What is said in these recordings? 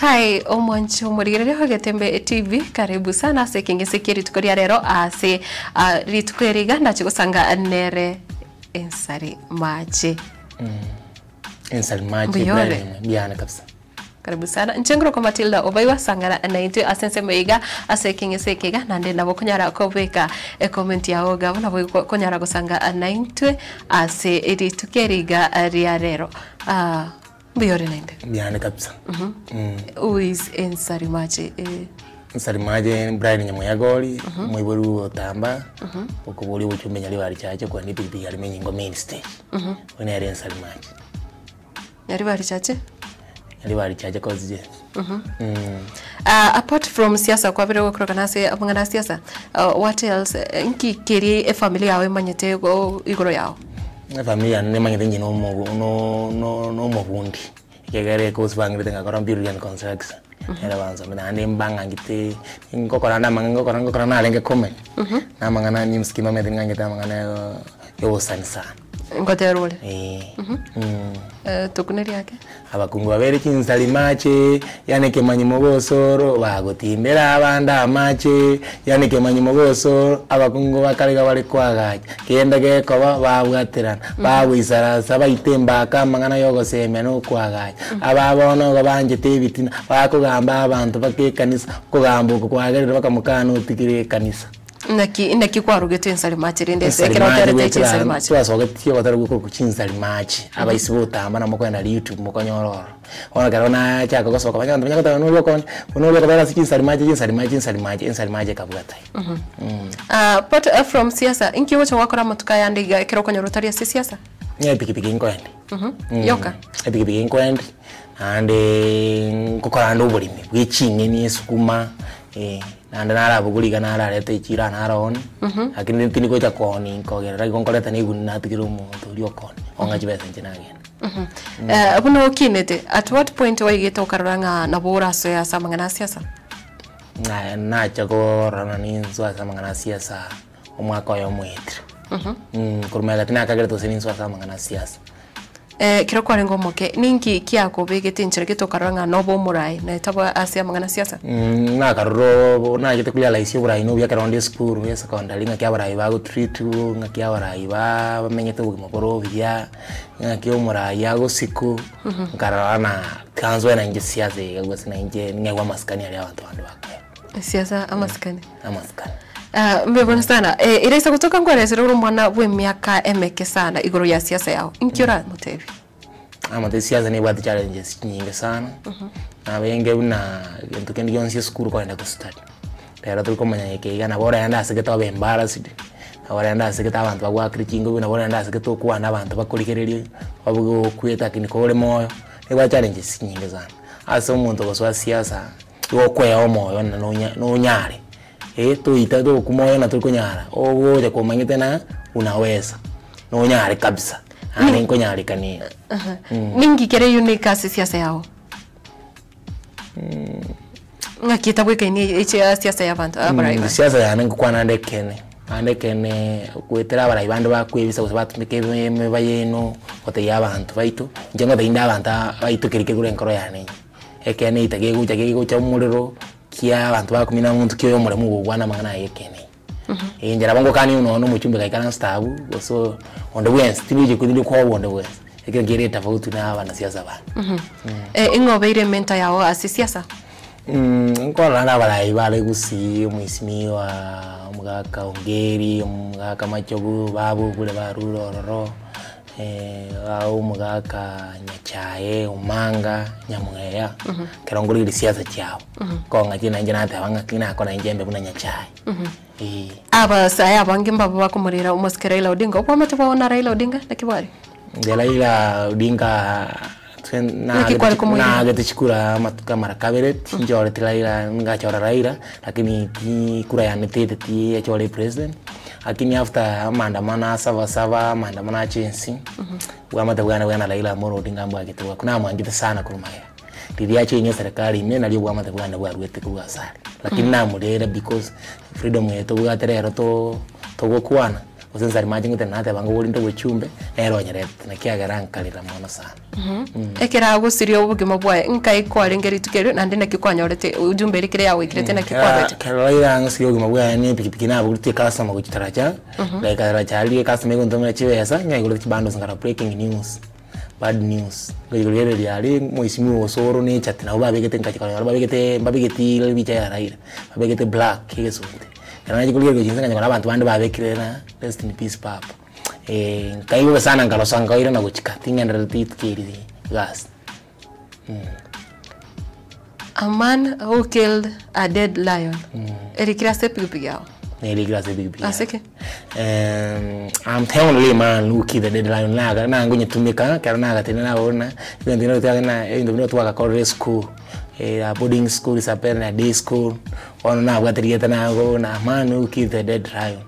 Hai, omwancho murigere hogetembe TV karibu sana sekinge sekiri tukoria rero ase ritukweriga ndachigusanga nere ensari mache. Ensari mache byana kabisa. Karibu sana. Nchengro kwa Matilda obaiwa sangana na into asense meiga asekinge sekega nande nabo kunyara kobeka comment ya oga nabo kunyara gusanga na into ase ritukeriga ria rero. Biyore nende. Byane kabisa. Who is Ensari Mache? Ensari Mache Brian Nyamuyagoli, Mwiburu Otamba, ukubuli uchumenya liwali chache kwa nipi pipi alimenyi ngo main stage. Wene yari Ensari Mache. Yari wali chache? Yari wali chache kozi je. Apart from siasa kwa vile wakroka nase apangana siasa, what else? Inki kiri familia yawe manyete igoro yao? Familia ne manyete nyino no mubundi. Kegere ko sibangire tenga kora Brilliant Construction. Era banza mina ande mbanga ngite ngokora na ngokora na lenge comment. Na mangana ni mskima me tenga ngita mangana yo sansa. Ngote role. Tukuneri yake. Abakungu babere Ensari Mache yani kemanyi mubosoro bagotindera abanda mache yani kemanyi mubosoro abakungu bakarega bali kwagaje kenda gekoba babwaterana babwisarasa bayitemba kamangana yogo seme no kwagaje ababono babanje tebitina bakugamba abantu bakekanisa kugamba ukwagerera bakamukana utikire kanisa Naki kwarugeto Ensari Mache rinde sekera hotere Ensari Mache. Twasogetiye batari gukora ku Ensari Mache abayisi botamba namukwenda YouTube mukonyororo. Ona karona cyaka gosoka banyanda banyaka n'ubwo konye n'ubwo kabara Ensari Mache kabugata. But from siasa inki wocho wakora matuka yandiga kero konyo rotari siasa? Nye pikipiki inkwende. Yoka. Pikipiki inkwende ande kokora ndobulimi bwichinge ni sukuma nanda nara buguliga nara lete chira nara on akini tini ko chakoni ko gera ko koleta ni gunna tikiro mu to koni onga chibesa nchina abuno kinete at what point waigeta ukaranga na bora so ya samangana siasa na chako rana ni nzwa samangana siasa omwaka yo mwetri kurumega tina kagera to sini nzwa samangana siasa kiro kwa rengo moke ninki kiako begete nchireke tokaranga nobo murai na taba asia mangana siasa na karro na gete kulia laisi burai no bya karonde school ya secondary nga kyabara iba go treat nga kyabara iba bamenyete bugimo borovya nga kyo murai ya go siku karana kanzo na nje siasa ya sina nje ngwa maskani ya abantu bakwe siasa amaskani mbona sana iresa kutoka ngorezero rumwana bwe miaka emeke sana igoro ya siasa yao inkyora mutebi amate siasa ni bwati challenges nyingi sana na benge una into kendi yonsi school ko enda ku study pero tuko manya ke na bora yanda asegeta ba embarrassed bora yanda asegeta abantu bagwa krichingo na bora yanda asegeta ku wana abantu bakurikererio babugo kweta kinikole moyo ni bwa challenges nyingi sana asa umuntu goswa siasa yo kwea moyo na no nyare tuita do kumoyo na tulikunyara ogoje komanyite na unaweza no nyari kabisa ani konyari kani ningi kere unique siasa yao ngakita bweke ni siasa ya bantu abaraiba siasa ya nangu kwa ande kene kwetera abaraiba ndo bakwebisa gusa batumike me bayeno kote ya bantu baitu njengo tainda abantu baitu kirike kure nkoro yani ekene itage gucha umuriro kia abantu bakumina muntu kiyo muremu gugwana mangana yekene njera bango kani uno muchumbe kaikana stabu so onde bwen stili kudili kwa onde bwen ekengere tofauti na abana siasa bana ingobeire menta yao asisiasa nkora na balai bale gusi muisimi wa mugaka ongeri mugaka machogu babu bule barurororo au mugaka nyachae umanga nyamweya keronguri siasa chao konga china nje nate abanga kina kona njembe buna nyachae aba saya bangimba bakumurira umuske Raila Odinga upo mate baona Raila Odinga nakibari Raila Odinga na gete chikura matuka marakabere njore Raila ngachora Raila lakini kura ya netete ti achore president lakini after maandamano sava maandamano chensi bwamata bwana Raila Amolo Odinga mbagitwa kuna mwangite sana kurumaya ndiya chenye serikali ime nalyo bwamata bwana bwarwete kubasari lakini namurera because freedom yeto bwaterero to gokwana Usenza imagine tenate bango woli ndo chumbe ero nyeret na kiagara nkalira mono sana. Ekera gusirio ubugima bwae nkai kwari ngeri tukero na ndine kikwanyorete ujumbe rikire yawe ikirete na kikwabete. Karaira ngasirio ubugima bwae ni pikipiki na bugute customer kuchitaracha. Like arachalie customer ngondomera chibesa nyagule kibando ngara breaking news. Bad news. Gogolere diari moisimu osoro ni chat na babegete nkachikana babegete bicha ya raira. Babegete black kesunte. Kana jikuliye gojinza ngana abantu bandi babekirena rest in peace papa. Kaiwe sana ngalosanga ira na guchika tinga ndaltit kiri gas. A man who killed a dead lion. Erikira sepigipigi yao. Erikira sepigipigi. Aseke. I'm telling you man who killed the dead lion naga na ngonye tumika kana naga tena ona ndino tena ndino twaka college school. A boarding school is a day school. One na bwaterieta na go na man who killed the dead lion.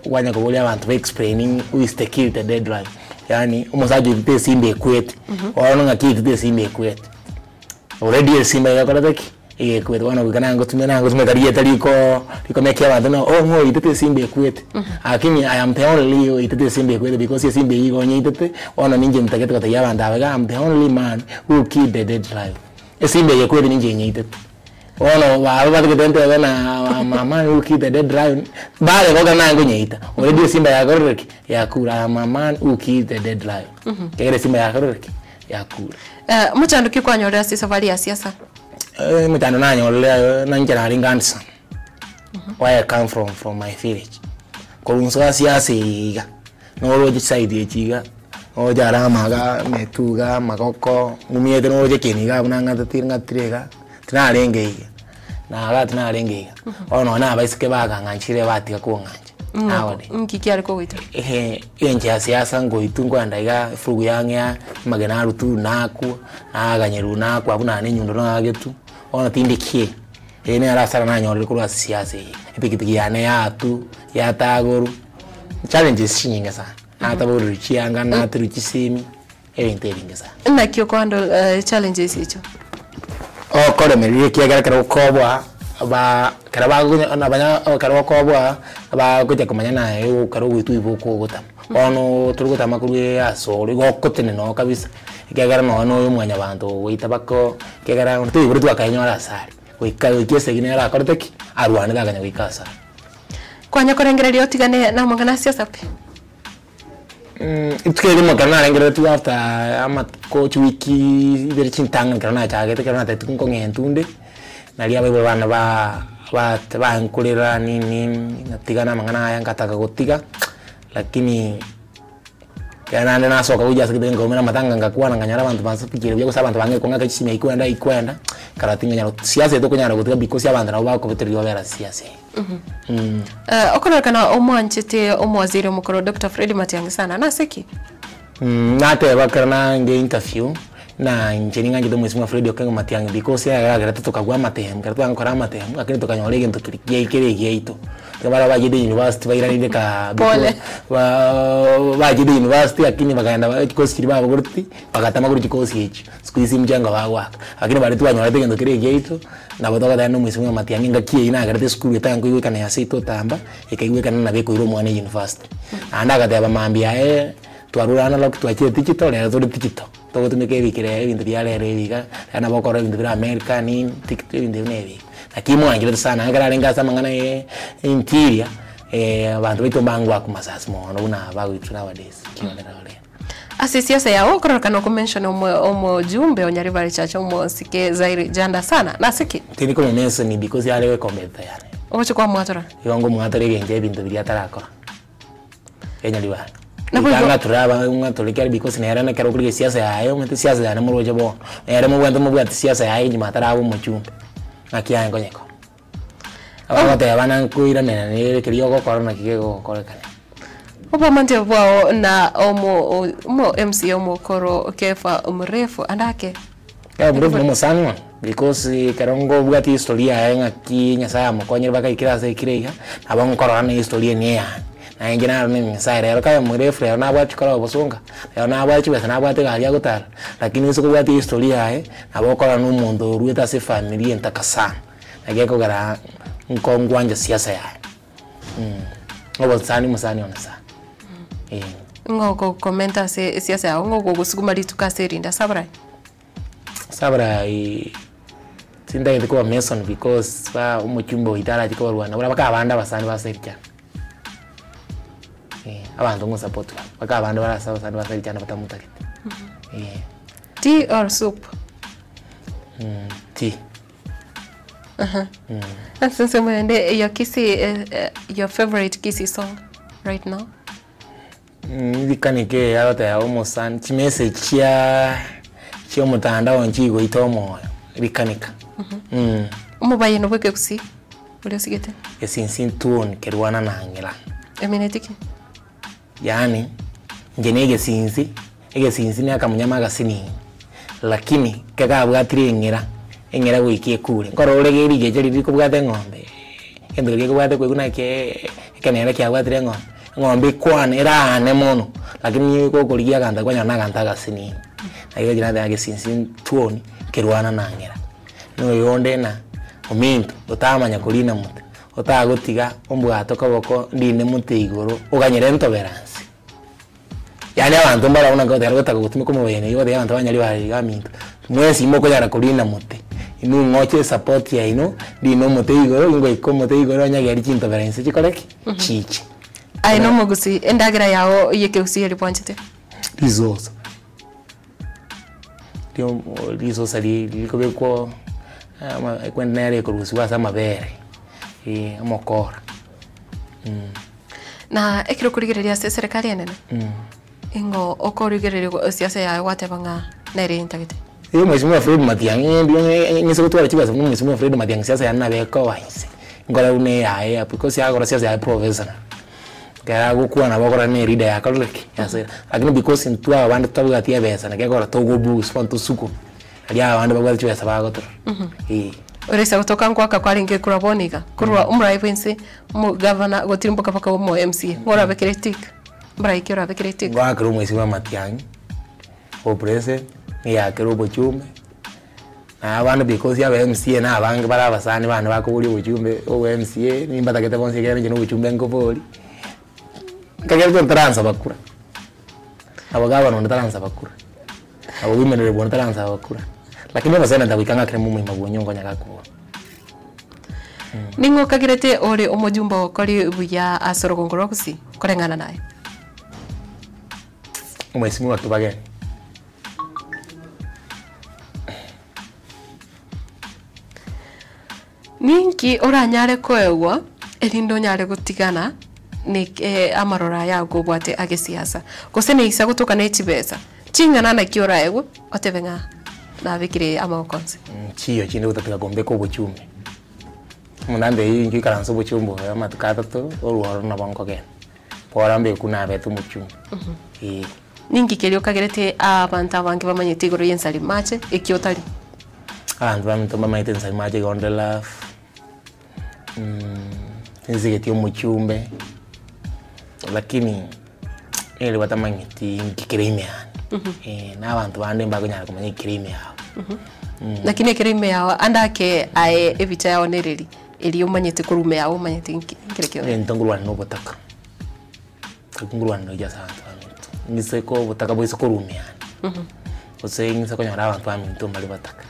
Wanya kubolia abantu explaining who is the killed the dead lion. Yani umusaji te simbe kwete. Wana ngakiti te simbe kwete. Already simba yakora taki. Kwete wana kugana ngotume karieta liko mekia abantu no ngo itete simbe kwete. Akini I am the only itete simbe kwete because simbe yigo nyitete wana ninje mtakete kata yabanda abaga I'm the only man who killed the dead lion. Simbe yakwete ninje nyitete. Ono baba bakitente na mama who killed the dead lion bale boga nango nyeita already simba yakororeki yakura mama who killed the dead lion kegere simba yakororeki yakura muchando kikwanyora safari ya siasa mutano nanyolela nanjira ringansa where I come from my village kolunso siasa iga no side echiga o jarama ga metuga makoko mumiete no je keniga bunanga tatiranga tirega tinarengeiga na agati narengeiga ono na baisike baganganchire batika kuonganje nawade nkiki ariko wita enje siasa ngo itungo ndaiga fugu yangya magana rutu naku aganyeru naku abuna ne nyundo no agetu ono tindikie ene arasara nanyorere kuri siasa epikipiki yane yatu yatagoru challenges nyinga sana hata buru chianga na truchisimi enteringa sana na kyo kwando challenges hicho kore meri kiagara karo kobwa ba karaba na banya karo kobwa ba kujya kumanya na karo witu ibuko gota ono turugo makuru asori gokotene no kabisa kiagara no mwanya bantu wita bako kiagara ntu iburu twakanyora asari wikayo kiese ginera akorteki arwane daganya wikasa kwanya korengererio tigane na mangana siasa pe Itukeli magana ngere tu after ama coach wiki ibere chintanga kana chagete kana tatu nkongentunde nali abe bana ba nkulira nini natigana mangana yanga taka gotiga lakini kana na soka uja sikide ngomera matanga ngakuwa nganyara abantu basipikire byo kusaba abantu bange konga kachime ikwenda karatinga nyaro siasa eto kunyara gotiga because abantu nabo bakobeteriwa bera siasa okona kana omwanchete omwaziri omukoro Dr. Fred Matiang'i sana naseki nate bakarana nge interview na njeninga ngido mwesimu Fred Okengo Matiang'i because ya gara tukagwa matem gara twangora matem akini tukanyolege nto kiriye ito kabara bajide university bayirani ka bajide university akini bakaenda because kiri babo gurti bakatama gurti because hichi squeeze mjanga bagwaka akini bari twanyolege nto kiriye ito na botoka dano mwesimu Matiang'i ngakie ina gara school yetango iwe kana yasito tamba ikaiwe kana na beko iro mwana university anda gateba mambia twarurana lo twachire digital ya zori digital to tumeke bikire ibintu byarere biga ana bokora ibintu bya America ni TikTok ibintu nebi akimo angire sana ngararenga sama ngana interior abantu bito bangwa ku masas mono una bagwitu nowadays kionera ole asisiasa yao okoroka no mention omo jumbe onyaribari chacha omo sike zairi janda sana nasiki tini ko mention ni because yale comment yale ocho kwa mwatora yongo mwatora genje ibintu byatarakora enyaliwa Nanga turaba ungatolekera because nera na kero kuri siasa yayo mete siasa yana muroje bo nera mu bwento mu bwati siasa yayo nyimatara mu chumbe akiya ngonyeko abate abana kuira nene kiriyo go korona kigego korekane obo mante bwao na omo MC omo koro kefa mrefu andake ya mrefu mo sanwa because karongo bwati historia yayo ngaki nyasaya mukonyera baka ikira se kireiga abango korona historia ni ya na ingina ni saire ero kaya mrefu ero na bwati kora obosonga ero na bwati besa na bwati galia gutara lakini iso bwati historia abokora n'umuntu rueta se familia ntakasana ageko gara nkongwanja siasa ya Ngobo sani musani ona sa. Ngoko komenta siasa yao ngoko gusuguma ritukaserinda sabrai. Sabrai sinda ndiko Mason because ba umucyumbo itara kiko Rwanda bura bakabanda basani baserikya. Abantu ngo support bakabanda barasaba basani baserikya batamutake. Tea or soup? Tea. And since your Kissy, your favorite Kissy song right now? Bikanike yarota ya omusan chimese chia mutandao nchigo itomo bikanika. Umubaye no bweke kusi uri usigete Esinsin tuon kerwana na angela. Eminetiki. Yani ngenege sinzi ne akamunyama gasini. Lakini kaka bwatire engera wikie kure. Ngoro urege rige jeri biko bwate ngombe. Endo rige bwate kweguna ke kanera kya bwatire ngombe kwan era ane mono. Lakini ko koligia kanta kwanya na kanta gasini. Ayo jina yake sinsin tuoni kerwana na angela. No yonde na ominto otamanya kulina muti. Otagutiga ombwato kaboko ndine muti igoro uganyere intolerance. Yani abantu mbara una ngote aragota gutuma ko mubene yo de abantu banyari bari gaminto. Mwesi imoko yara kulina muti. Inu ngoche support ya ino ndino muti igoro ngo ikomote igoro nyagi ari intolerance chikoreki. Chichi. Ai no mugusi endagira yao yeke usi eri ponchete. Resource. Dio resource ali likobeko kwenda nere kuruhusu kwa sama bere. Amokora. Na ekiro kurigereria serikali enene. Ingo okorigereria siasa ya watebanga nere intagite. Mheshimiwa Fred Matiang'i ndio ngiso gutwara kibazo Mheshimiwa Fred Matiang'i siasa ya nabeko waise. Ngora une ya because ya gora siasa ya professor. Kaya gukua na bagora ne leader ya kaleki. Yasera. Lakini because ntu abandi tutabugatia besa na kegora togo boost fanto suku. Ali abandi bagwacho besa bagotora. Oresa kutoka nkwaka kwaringe kurabonika kurwa umraivensi mu governor gotirimboka paka mu MCA ngora bekritik mbrai kira bekritik ngwa kru Mheshimiwa Matiang'i o president ni ya kru bochumbe na abantu because ya MCA na abange barabasani bana bakubuli bochumbe o MCA ni mbatakete bonse kera njino bochumbe ngoboli kagere ko transa bakura abagaba no transa bakura abo wimenere bo transa bakura lakini basana ndabikanga kire mu mwima bwonyongo nyakako ningo kagirete ore omojumbo kori buya asorogongoro kusi korengana naye Mheshimiwa Kibageni ninki oranyare koegwa elindo nyare gutigana ni amarora ya gobwate agesiasa kosene isa gutuka ne chibesa chingana na kiora ego otebenga na bikire amakonse chiyo chinde gutaka gombe ko buchumbe munande yingi karanso buchumbo ya matukata to oruhoro na banko gen porambe kuna betu muchumbe ningi kelio kagerete abantu abange bamanyete igoro yensali mache ekiotari abantu bamito bamanyete yensali mache gonde love nzigeti muchumbe lakini ele watamanyiti ngikirime na abantu bande mbagonyara kumanya kirime yao lakini kirime yao andake ae evita yao nereri eli umanyete kurume yao umanyete nkirekyo ntongurwa no botaka ngurwa no jasa abantu niseko botaka boise kurume yani ose niseko nyara abantu baminto mbali botaka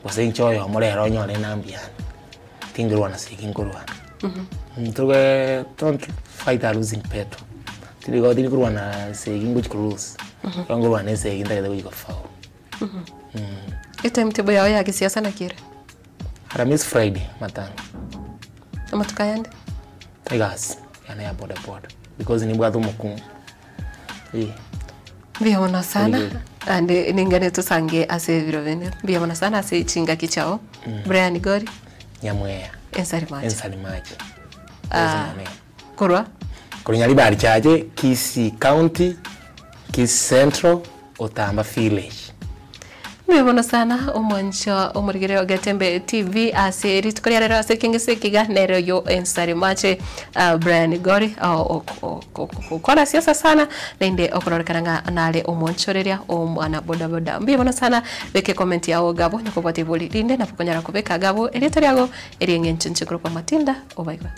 ose nchoyo morero nyore nambiana tingurwa na sikingurwa ntoge don't fight a losing battle tiligo kurwa na segingo close ngurwa na seginda kada kuko faul etem tebo yao ya kisiasa na kire Aramis Friday matano amatukayande tegas yana ya boda because ni bwatu mukun biona sana ande ningane tusange ase virovene biona sana ase chinga kichao Brian Gori nyamweya ensalimaji kurwa kunyali bari chaje Kisii County Kisii Central Otamba Village Mibona sana omwancha omurigere Gatembe TV ase ritukoria rero ase kingisekiga nero yo ensalimaji Brian Gori kona siasa sana nende okororekananga nale omwanchoreria omwana boda mbibona sana beke comment yao gabo nyakobati boli linde napokonyara kubeka gabo erito ryago eriengenche nchikuru kwa Matilda obaiba